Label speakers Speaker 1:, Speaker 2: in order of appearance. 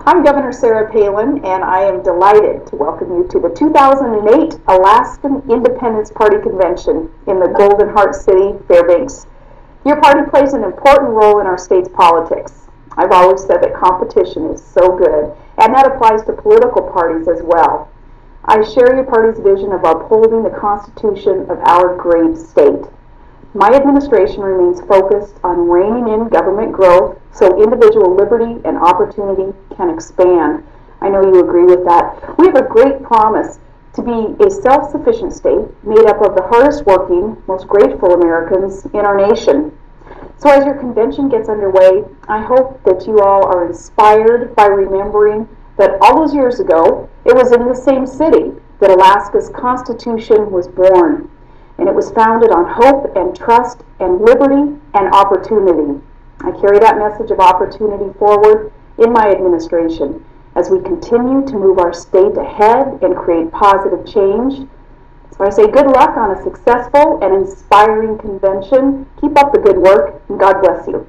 Speaker 1: I'm Governor Sarah Palin, and I am delighted to welcome you to the 2008 Alaskan Independence Party Convention in the Golden Heart City, Fairbanks. Your party plays an important role in our state's politics. I've always said that competition is so good, and that applies to political parties as well. I share your party's vision of upholding the Constitution of our great state. My administration remains focused on reining in government growth so individual liberty and opportunity can expand. I know you agree with that. We have a great promise to be a self-sufficient state made up of the hardest working, most grateful Americans in our nation. So as your convention gets underway, I hope that you all are inspired by remembering that all those years ago, it was in the same city that Alaska's Constitution was born. And it was founded on hope and trust and liberty and opportunity. I carry that message of opportunity forward in my administration as we continue to move our state ahead and create positive change. So I say good luck on a successful and inspiring convention. Keep up the good work, and God bless you.